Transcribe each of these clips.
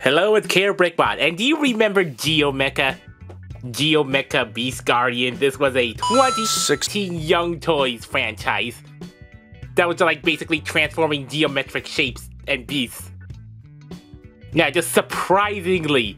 Hello, it's KRBrickBot, and do you remember Geomecha? Geomecha Beast Guardian. This was a 2016 Young Toys franchise that was like basically transforming geometric shapes and beasts. Now, just surprisingly,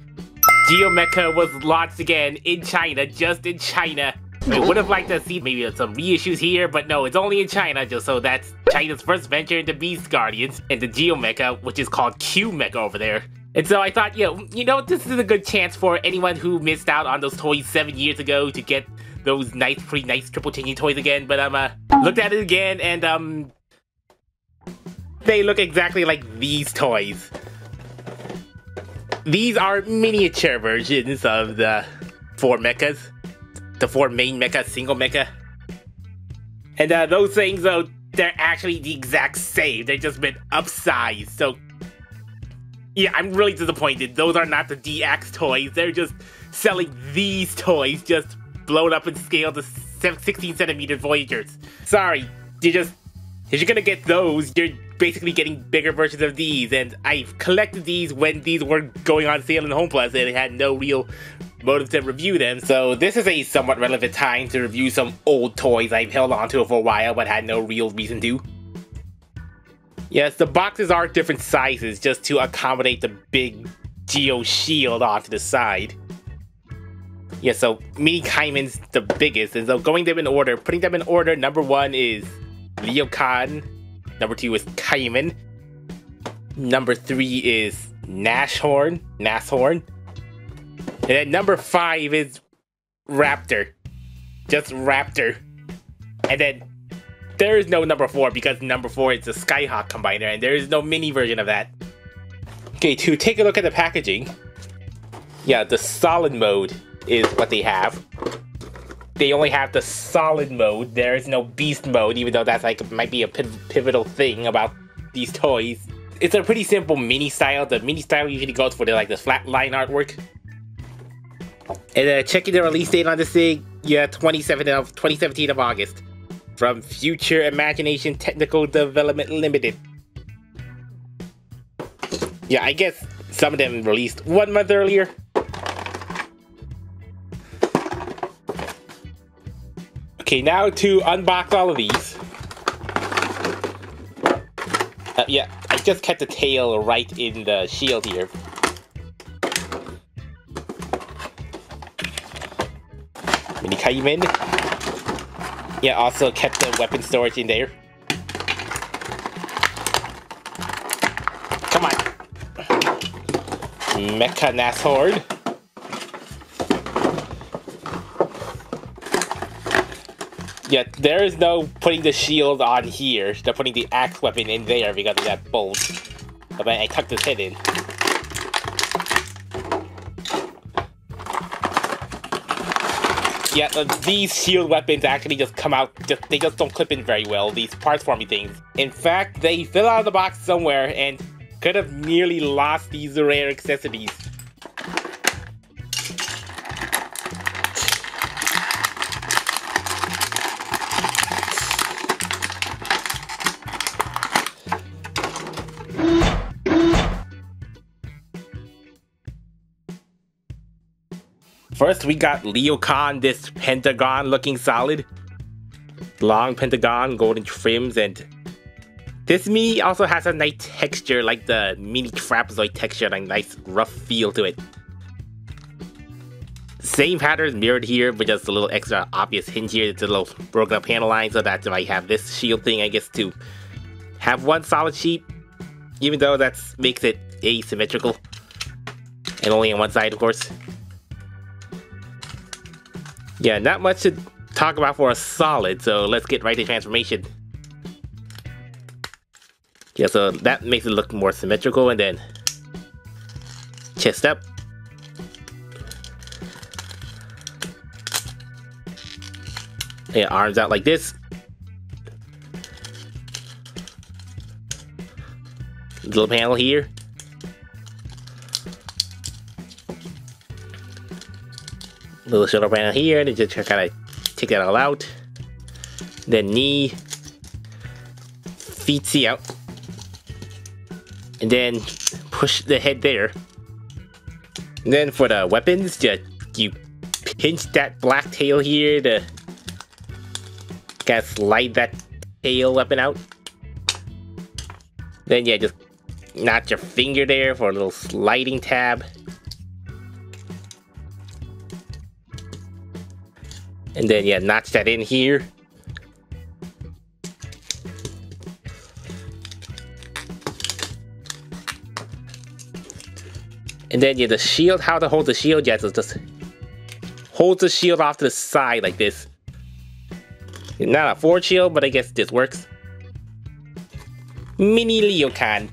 Geomecha was launched again in China, just in China. I would have liked to see maybe some reissues here, but no, it's only in China, just so that's China's first venture into Beast Guardians and the Geomecha, which is called Cube Mecha over there. And so I thought, you know, this is a good chance for anyone who missed out on those toys 7 years ago to get those pretty nice triple changing toys again. But looked at it again, and they look exactly like these toys. These are miniature versions of the 4 mechas. The 4 main mecha, single mecha. And those things, though, they're actually the exact same. They've just been upsized. So, yeah, I'm really disappointed. Those are not the DX toys. They're just selling these toys, just blown up in scale to 16 centimeter Voyagers. Sorry, if you're gonna get those, you're basically getting bigger versions of these. And I've collected these when these were going on sale in Home Plus, and I had no real motive to review them. So this is a somewhat relevant time to review some old toys I've held onto for a while, but had no real reason to. Yes, the boxes are different sizes just to accommodate the big Geo shield onto the side. Yeah, so Mini Caiman's the biggest, and so putting them in order, number 1 is Leokhan, number 2 is Caiman, number 3 is Nashorn, and then number 5 is Raptor, just Raptor, and then there is no number 4 because number 4 is the Skyhawk combiner, and there is no mini version of that. Okay, to take a look at the packaging, yeah, the solid mode is what they have. They only have the solid mode. There is no beast mode, even though that's like might be a pivotal thing about these toys. It's a pretty simple mini style. The mini style usually goes for the flat line artwork. And checking the release date on this thing, yeah, 2017 of August. From Future Imagination Technical Development Limited. Yeah, I guess some of them released 1 month earlier. Okay, now to unbox all of these. Yeah, I just kept the tail right in the shield here. Mini Caiman. Yeah, also kept the weapon storage in there. Come on. Mecha Nashorn. Yeah, there is no putting the shield on here. They're putting the axe weapon in there because of that bolt. But I tucked his head in. Yeah, these shield weapons actually just come out, they just don't clip in very well, these parts forming things. In fact, they fell out of the box somewhere and could have nearly lost these rare accessories. First, we got Leokhan, this pentagon-looking solid. Long pentagon, golden trims, and this Mini also has a nice texture, like the Mini Trapezoid texture, like nice rough feel to it. Same pattern mirrored here, but just a little extra obvious hinge here. It's a little broken up panel line, so that I have this shield thing, I guess, to have one solid sheet, even though that makes it asymmetrical, and only on one side, of course. Yeah, not much to talk about for a solid, so let's get right to transformation. Yeah, so that makes it look more symmetrical, and then chest up. Yeah, arms out like this. Little panel here. Little shoulder panel here, and just kind of take that all out. Then knee, feet out, and then push the head there. And then for the weapons, just you pinch that black tail here to kind of slide that tail weapon out. Then yeah, just notch your finger there for a little sliding tab. And then yeah, notch that in here. And then yeah, the shield, how to hold the shield, yeah, so just hold the shield off to the side like this. Not a forward shield, but I guess this works. Mini Leokhan.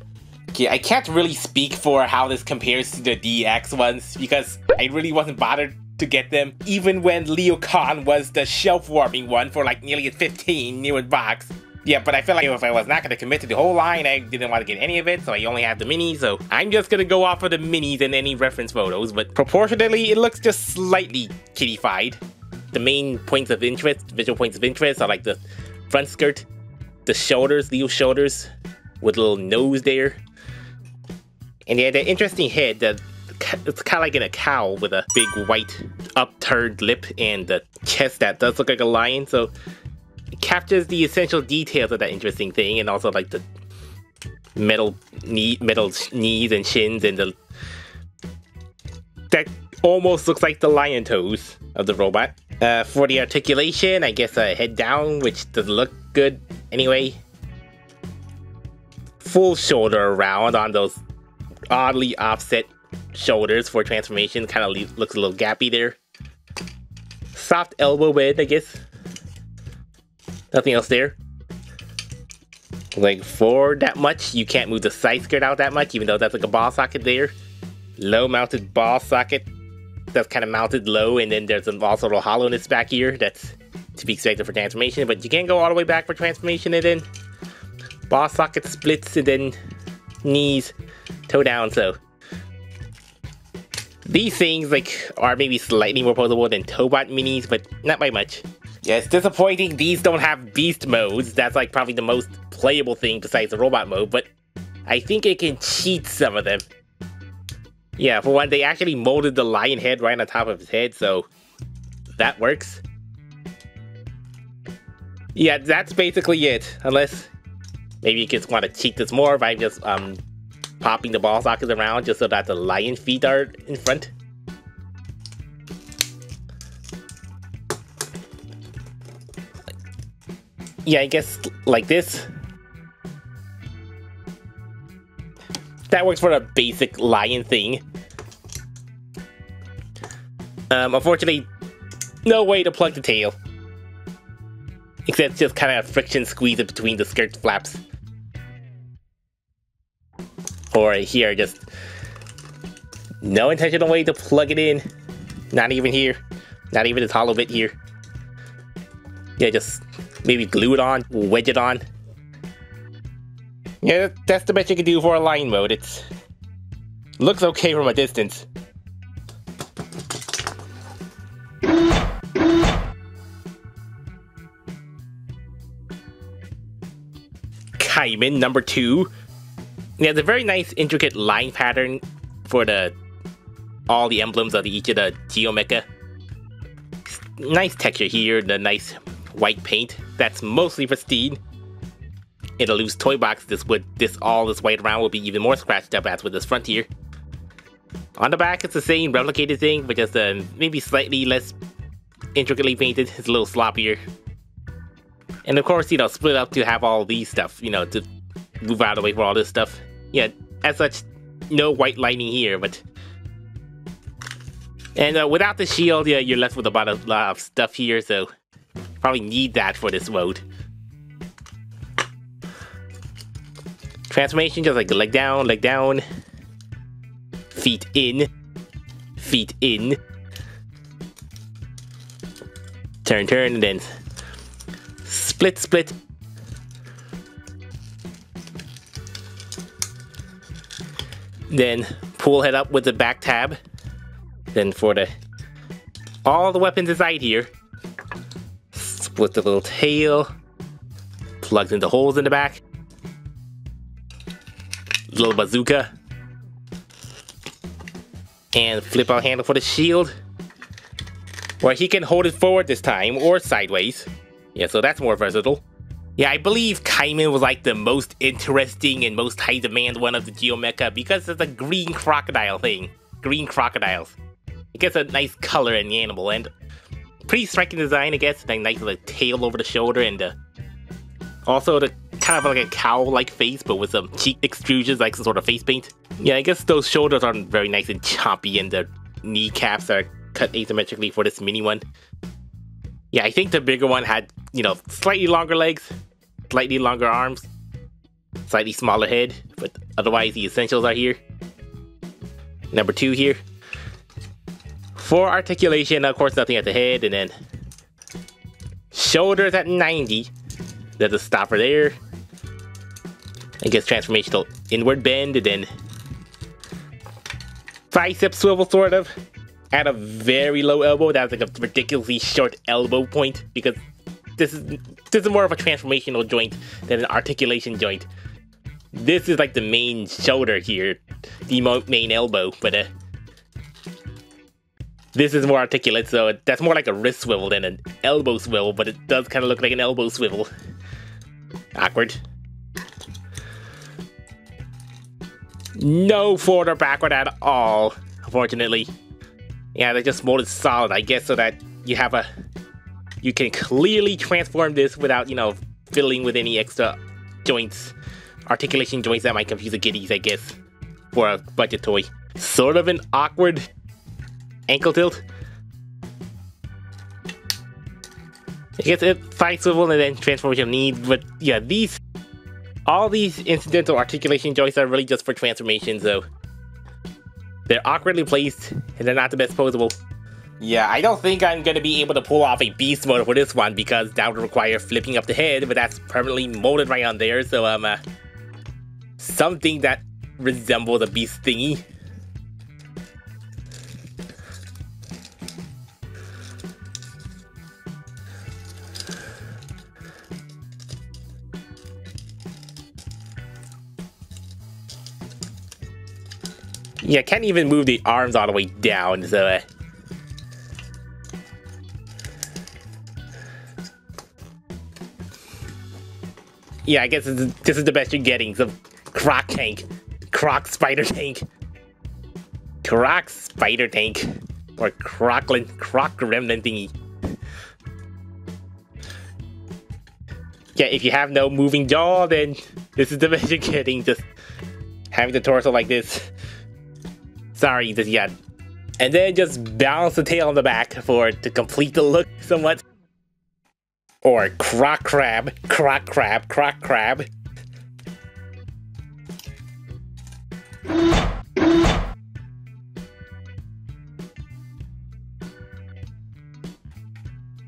Okay, I can't really speak for how this compares to the DX ones because I really wasn't bothered to get them, even when Leokhan was the shelf-warming one for like nearly 15 new in box. Yeah, but I feel like if I was not going to commit to the whole line, I didn't want to get any of it, so I only have the minis, so I'm just going to go off of the minis and any reference photos, but proportionally, it looks just slightly kitty-fied. The main points of interest, visual points of interest, are like the front skirt, the shoulders, Leo's shoulders, with a little nose there. And yeah, the interesting head, it's kind of like in a cow with a big white upturned lip and the chest that does look like a lion, so it captures the essential details of that interesting thing, and also like the metal knees and shins, and that almost looks like the lion toes of the robot. For the articulation, I guess head down, which doesn't look good anyway. Full shoulder around on those oddly offset shoulders for transformation, kind of looks a little gappy there. Soft elbow bend, I guess. Nothing else there. Leg forward that much. You can't move the side skirt out that much, even though that's like a ball socket there. Low mounted ball socket. That's kind of mounted low, and then there's also a little hollowness back here. That's to be expected for transformation, but you can't go all the way back for transformation, and then ball socket splits, and then knees, toe down, so these things like are maybe slightly more posable than Tobot minis, but not by much. Yeah, it's disappointing these don't have beast modes. That's like probably the most playable thing besides the robot mode, but I think it can cheat some of them. Yeah, for one, they actually molded the lion head right on top of his head, so that works. Yeah, that's basically it, unless maybe you just want to cheat this more by just popping the ball sockets around just so that the lion feet are in front. Yeah, I guess like this. That works for a basic lion thing. Unfortunately, no way to plug the tail. Except just kind of friction squeeze it between the skirt flaps. Or here, just no intentional way to plug it in. Not even here. Not even this hollow bit here. Yeah, just maybe glue it on, wedge it on. Yeah, that's the best you can do for a line mode. It looks okay from a distance. Caiman number 2. Yeah, it's a very nice intricate line pattern for all the emblems of each of the Geomecha. Nice texture here, the nice white paint that's mostly pristine. In a loose toy box, all this white around will be even more scratched up as with this front here. On the back, it's the same replicated thing, but just maybe slightly less intricately painted. It's a little sloppier. And of course, split up to have all these stuff, to move out of the way for all this stuff. Yeah, as such, no white lining here, but... And without the shield, yeah, you're left with about a lot of stuff here, so probably need that for this mode. Transformation, just like leg down, feet in, turn, and then split. Then pull head up with the back tab. Then for all the weapons inside here, split the little tail, plugs into holes in the back. Little bazooka. And flip out handle for the shield, where he can hold it forward this time, or sideways. Yeah, so that's more versatile. Yeah, I believe Caiman was like the most interesting and most high demand one of the Geomecha because of the green crocodile thing. Green crocodiles. It gets a nice color in the animal, and pretty striking design, I guess. Like nice little tail over the shoulder, and also the kind of like a cow-like face, but with some cheek extrusions, like some sort of face paint. Yeah, I guess those shoulders aren't very nice and choppy, and the kneecaps are cut asymmetrically for this mini one. Yeah, I think the bigger one had, you know, slightly longer legs, slightly longer arms, slightly smaller head, but otherwise the essentials are here. Number 2 here. For articulation, of course, nothing at the head, and then shoulders at 90. There's a stopper there. I guess transformational inward bend, and then bicep swivel, sort of. At a very low elbow. That's like a ridiculously short elbow point, because this is more of a transformational joint than an articulation joint. This is like the main shoulder here, the main elbow, but this is more articulate, so that's more like a wrist swivel than an elbow swivel, but it does kind of look like an elbow swivel. Awkward. No forward or backward at all, unfortunately. Yeah, they just molded solid, I guess, so that you can clearly transform this without, you know, fiddling with any extra joints, articulation joints that might confuse the kiddies, I guess, for a budget toy. Sort of an awkward ankle tilt. I guess it's side swivel and then transformation need, but yeah, all these incidental articulation joints are really just for transformation, so they're awkwardly placed, and they're not the best posable. Yeah, I don't think I'm gonna be able to pull off a beast mode for this one, because that would require flipping up the head, but that's permanently molded right on there, so something that resembles a beast thingy. Yeah, can't even move the arms all the way down, so yeah, I guess this is the best you're getting. Some croc tank. Croc spider tank. Croc spider tank. Or croc remnant thingy. Yeah, if you have no moving jaw, then this is the best you're getting. Just having the torso like this. Sorry, just yet. And then just balance the tail on the back to complete the look somewhat. Or croc crab.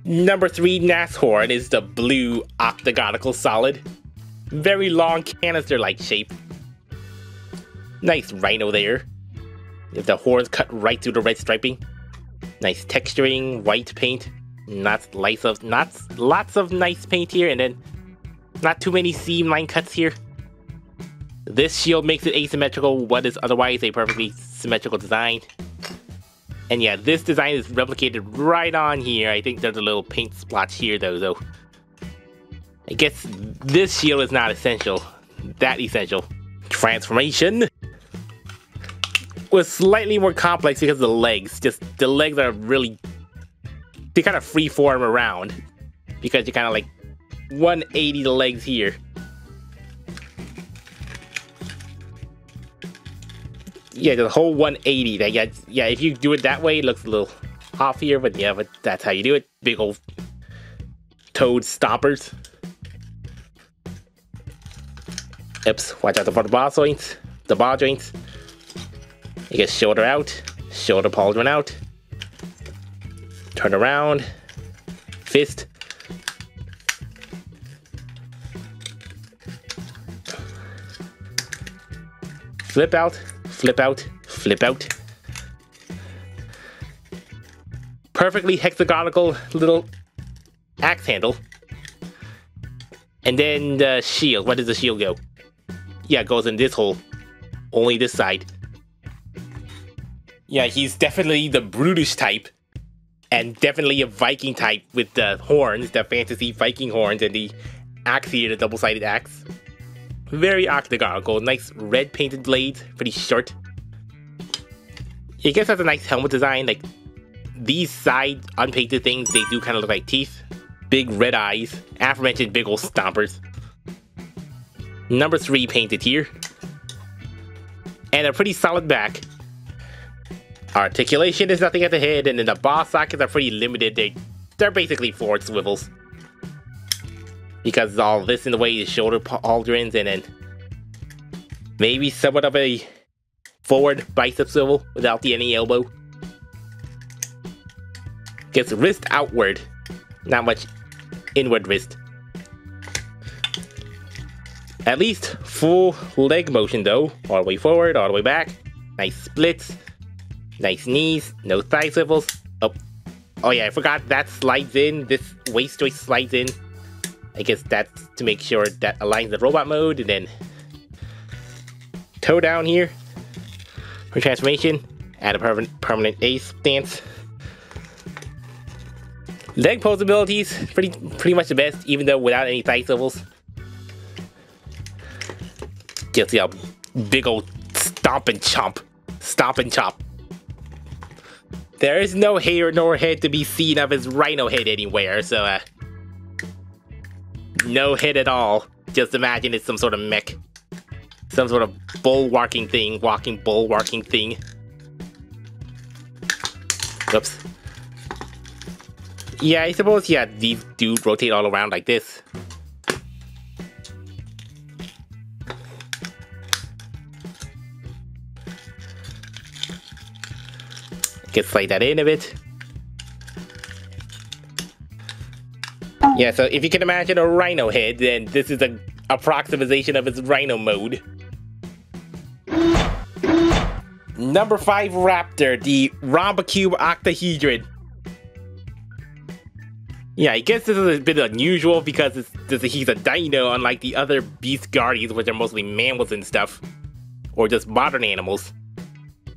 Number 3 Nashorn is the blue octagonal solid. Very long canister-like shape. Nice rhino there. If the horns cut right through the red striping. Nice texturing, white paint. Lots of nice paint here, and then not too many seam line cuts here. This shield makes it asymmetrical, what is otherwise a perfectly symmetrical design. And yeah, this design is replicated right on here. I think there's a little paint splotch here though. I guess this shield is not essential. That essential. Transformation was slightly more complex because of the legs. Just the legs are really, they kind of freeform around because you kind of like 180 the legs here. Yeah, the whole 180. Yeah, if you do it that way, it looks a little off here, but yeah, but that's how you do it. Big old toad stompers. Oops, watch out for the ball joints. You get shoulder out, shoulder pauldron out. Turn around, fist. Flip out, flip out, flip out. Perfectly hexagonal little axe handle. And then the shield. Where does the shield go? Yeah, it goes in this hole. Only this side. Yeah, he's definitely the brutish type. And definitely a Viking type with the horns, the fantasy Viking horns, and the axe here, the double-sided axe. Very octagonal, nice red painted blades, pretty short. I guess that's a nice helmet design. Like, these side unpainted things, they do kind of look like teeth. Big red eyes, aforementioned big ol' stompers. Number 3 painted here. And a pretty solid back. Articulation is nothing at the head, and then the boss sockets are pretty limited. They're basically forward swivels. Because all this in the way is shoulder pauldrons, and then maybe somewhat of a forward bicep swivel without the any elbow. Gets wrist outward, not much inward wrist. At least full leg motion though, all the way forward, all the way back. Nice splits, nice knees, no thigh swivels. Oh yeah, I forgot that slides in. This waist joist slides in. I guess that's to make sure that aligns the robot mode, and then toe down here for transformation. Add a permanent ace stance. Leg pose abilities, pretty much the best, even though without any thigh swivels. Just see a big old stomp and chomp. Stomp and chop. There is no hair nor head to be seen of his rhino head anywhere, so no head at all. Just imagine it's some sort of mech. Some sort of bulwarking thing, walking bulwarking thing. Oops. Yeah, I suppose, yeah, these do rotate all around like this. Can slide that in a bit. Yeah, so if you can imagine a rhino head, then this is an approximation of its rhino mode. Number 5 Raptor, the Rhombocube Octahedron. Yeah, I guess this is a bit unusual because he's a dino, unlike the other beast guardians, which are mostly mammals and stuff. Or just modern animals.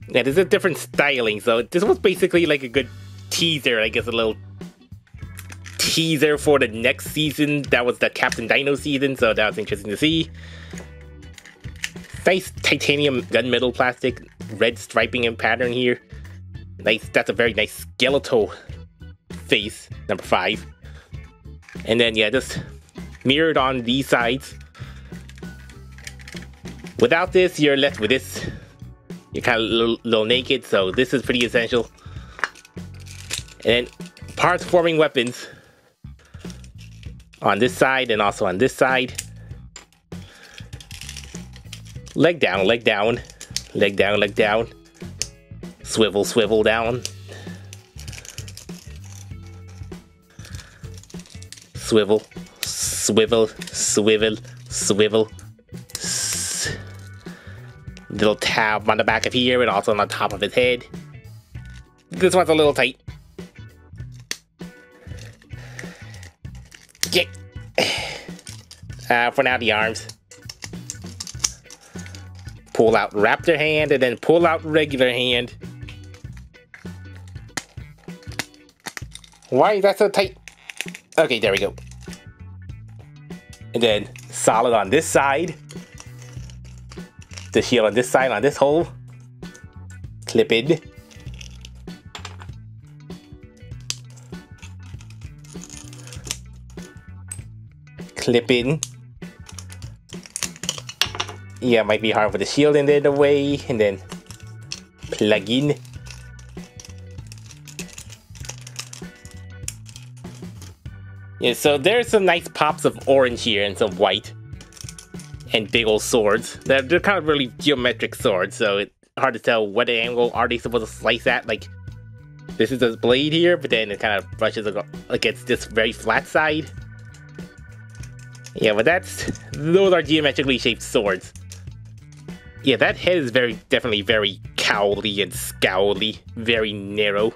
Yeah, this is a different styling, so this was basically like a good teaser, I guess a little teaser for the next season. That was the Captain Dino season, so that was interesting to see. Nice titanium gunmetal plastic, red striping and pattern here. Nice, that's a very nice skeletal face, number 5. And then, yeah, just mirrored on these sides. Without this, you're left with this. You're kind of a little naked, so this is pretty essential. And then parts forming weapons on this side and also on this side. Leg down, leg down, leg down, leg down. Swivel, swivel down. Swivel, swivel, swivel, swivel. Little tab on the back of here and also on the top of his head. This one's a little tight. Get. For now, the arms. Pull out Raptor hand and then pull out regular hand. Why is that so tight? Okay, there we go. And then solid on this side. The shield on this side, on this hole. Clip in. Clip in. Yeah, it might be hard with the shield in there in the way. And then plug in. Yeah, so there's some nice pops of orange here and some white. And big old swords. They're kind of really geometric swords, so it's hard to tell what angle are they supposed to slice at. Like, this is a blade here, but then it kind of brushes against this very flat side. Yeah, but those are geometrically shaped swords. Yeah, that head is definitely very cowly and scowly, very narrow.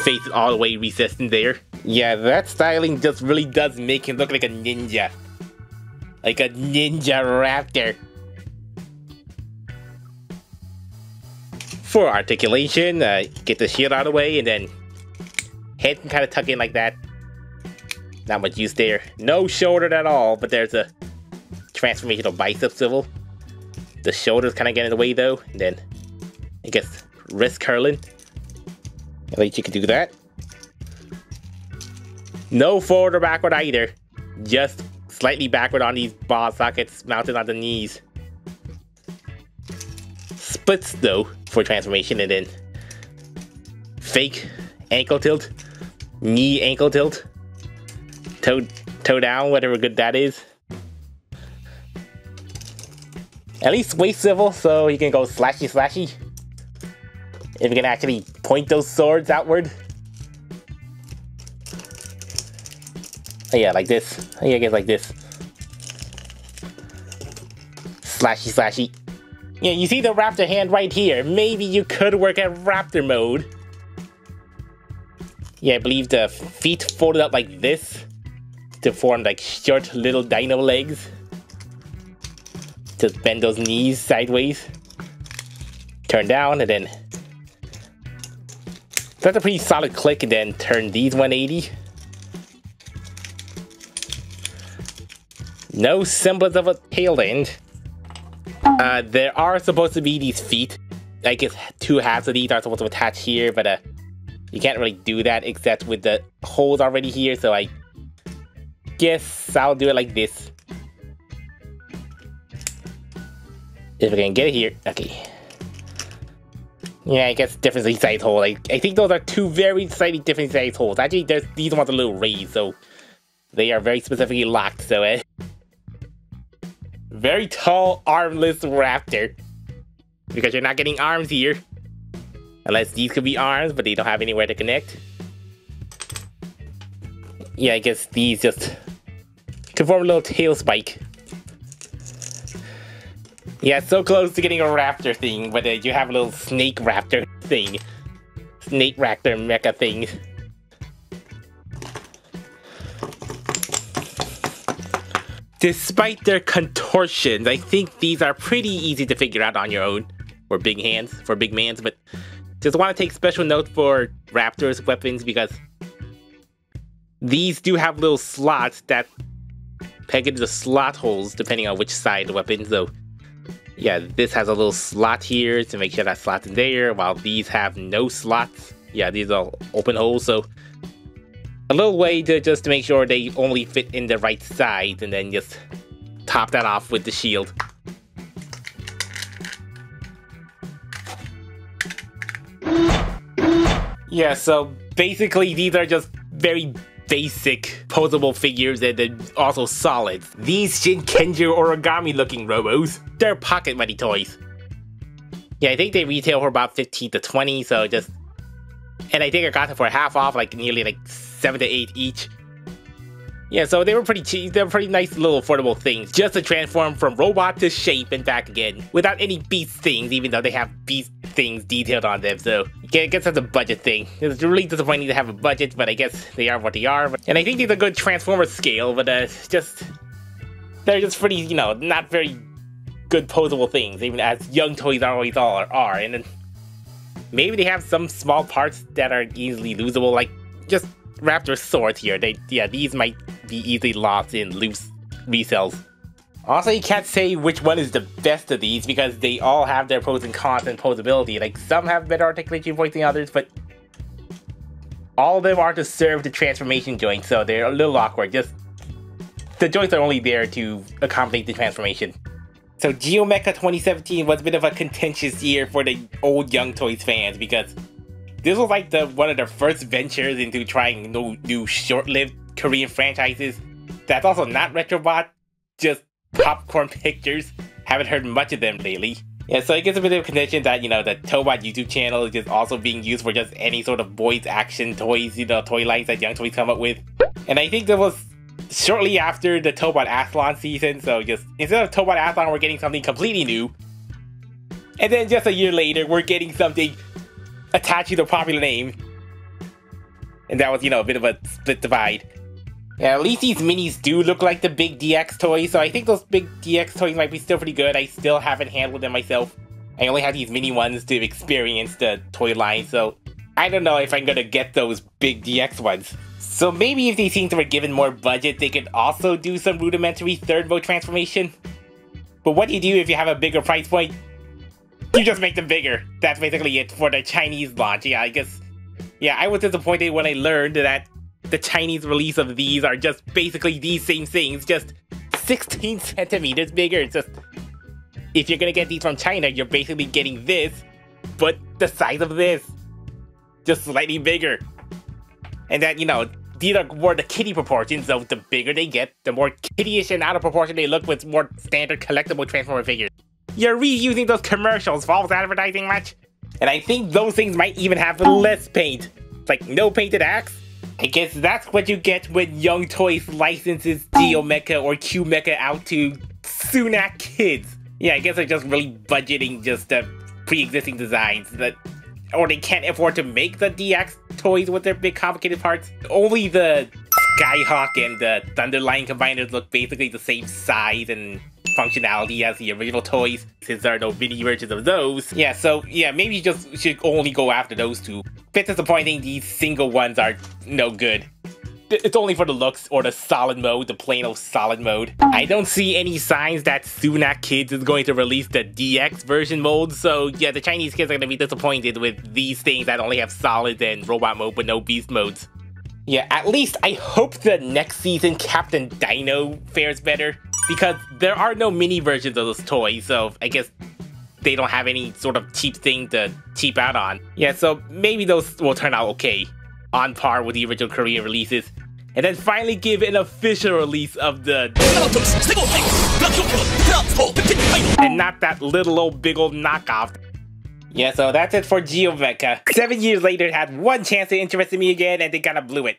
Face is all the way recessed in there. Yeah, that styling just really does make him look like a ninja. Like a ninja raptor. For articulation, get the shield out of the way, and then head can kind of tuck in like that. Not much use there. No shoulder at all, but there's a transformational bicep swivel. The shoulders kind of get in the way though, and then I guess wrist curling. At least you can do that. No forward or backward either. Just slightly backward on these ball sockets mounted on the knees. Splits though for transformation, and then fake ankle tilt, knee ankle tilt, toe down, whatever good that is. At least waist swivel, so you can go slashy slashy. If you can actually point those swords outward. Oh yeah, like this. Oh yeah, I guess like this. Slashy slashy. Yeah, you see the Raptor hand right here. Maybe you could work at Raptor mode. Yeah, I believe the feet folded up like this to form like short little dino legs. Just bend those knees sideways. Turn down, and then that's a pretty solid click, and then turn these 180. No semblance of a tail end. There are supposed to be these feet. I guess two halves of these are supposed to attach here, but you can't really do that except with the holes already here, so I guess I'll do it like this. If I can get it here. Okay. Yeah, I guess different size hole. I think those are two very slightly different size holes. Actually, these ones are a little raised, so they are very specifically locked, so very tall, armless Raptor. Because you're not getting arms here. Unless these could be arms, but they don't have anywhere to connect. Yeah, I guess these just can form a little tail spike. Yeah, so close to getting a Raptor thing, but you have a little Snake Raptor thing. Snake Raptor Mecha thing. Despite their contortions, I think these are pretty easy to figure out on your own. For big hands, for big mans, but just want to take special note for Raptor's weapons because these do have little slots that peg into the slot holes depending on which side of the weapon. So yeah, this has a little slot here to make sure that slot's in there, while these have no slots. Yeah, these are open holes, so a little way to make sure they only fit in the right side, and then just top that off with the shield. Yeah, so basically these are just very basic posable figures and then also solids. These Shinkenju origami looking robos, they're pocket money toys. Yeah, I think they retail for about 15 to 20, so just... And I think I got them for half off, like nearly like 7 to 8 each. Yeah, so they were pretty cheap. They were pretty nice little affordable things, just to transform from robot to shape and back again, without any beast things, even though they have beast things detailed on them. So I guess that's a budget thing. It's really disappointing to have a budget, but I guess they are what they are. And I think these are good Transformer scale, but they're just pretty, you know, not very good posable things, even as young toys always are. And then maybe they have some small parts that are easily losable, like just Raptor swords here. These might be easily lost in loose resells. Also, you can't say which one is the best of these because they all have their pros and cons and posability. Like, some have better articulation points than others, but all of them are to serve the transformation joint, so they're a little awkward. Just the joints are only there to accommodate the transformation. So Geomecha 2017 was a bit of a contentious year for the old Young Toys fans because this was like one of their first ventures into trying new short-lived Korean franchises. That's also not RetroBot, just popcorn pictures. Haven't heard much of them lately. Yeah, so it gets a bit of contention that, you know, the Tobot YouTube channel is just also being used for just any sort of boys action toys, you know, toy lines that Young Toys come up with. And I think that was shortly after the Tobot Athlon season, so just instead of Tobot Athlon, we're getting something completely new. And then just a year later, we're getting something attached to the popular name. And that was, you know, a bit of a split divide. Yeah, at least these minis do look like the big DX toys, so I think those big DX toys might be still pretty good. I still haven't handled them myself. I only have these mini ones to experience the toy line, so I don't know if I'm gonna get those big DX ones. So maybe if these things were given more budget, they could also do some rudimentary third mode transformation. But what do you do if you have a bigger price point? You just make them bigger. That's basically it for the Chinese launch. Yeah, I guess. Yeah, I was disappointed when I learned that the Chinese release of these are just basically these same things, just 16 centimeters bigger. It's just, if you're gonna get these from China, you're basically getting this, but the size of this. Just slightly bigger. And that, you know, these are more the kitty proportions, so the bigger they get, the more kittyish and out of proportion they look with more standard collectible Transformer figures. You're reusing those commercials, false advertising much? And I think those things might even have less paint. Like no painted axe? I guess that's what you get when Young Toys licenses Geomecha or Cube Mecha out to Sunak kids. Yeah, I guess they're just really budgeting just the pre-existing designs that, or they can't afford to make the DX toys with their big complicated parts. Only the Skyhawk and the Thunderlion combiners look basically the same size and functionality as the original toys, since there are no mini versions of those. Yeah, so yeah, maybe you just should only go after those two. Bit disappointing these single ones are no good. It's only for the looks or the solid mode, the plain old solid mode. I don't see any signs that Sunak Kids is going to release the DX version mode, so yeah, the Chinese kids are going to be disappointed with these things that only have solid and robot mode but no beast modes. Yeah, at least I hope the next season Captain Dino fares better, because there are no mini versions of those toys, so I guess they don't have any sort of cheap thing to cheap out on. Yeah, so maybe those will turn out okay, on par with the original Korean releases. And then finally give an official release of the... and not that little old big old knockoff. Yeah, so that's it for Geomecha. 7 years later, it had one chance to interest me again, and they kinda blew it.